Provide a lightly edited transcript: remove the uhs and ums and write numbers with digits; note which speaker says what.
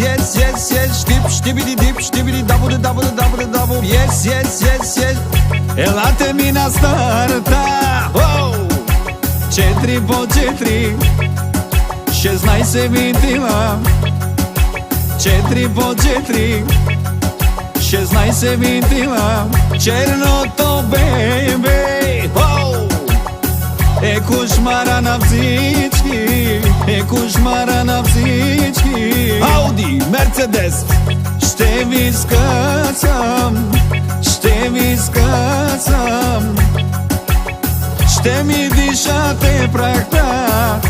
Speaker 1: yes, yes, yes. Știp, știbidi dip, știbidi double, double, double, double. Yes, yes, yes, yes. Elate mina starta. Oh! Четири по четири, 16 винтила. 4 по 4, 16 винтила. Черното бебе, е кошмара на всички, е кошмара на всички. Ауди, Мерцедес, ще ви скъсам, ще ви скъсам. Ще ми дишате прахта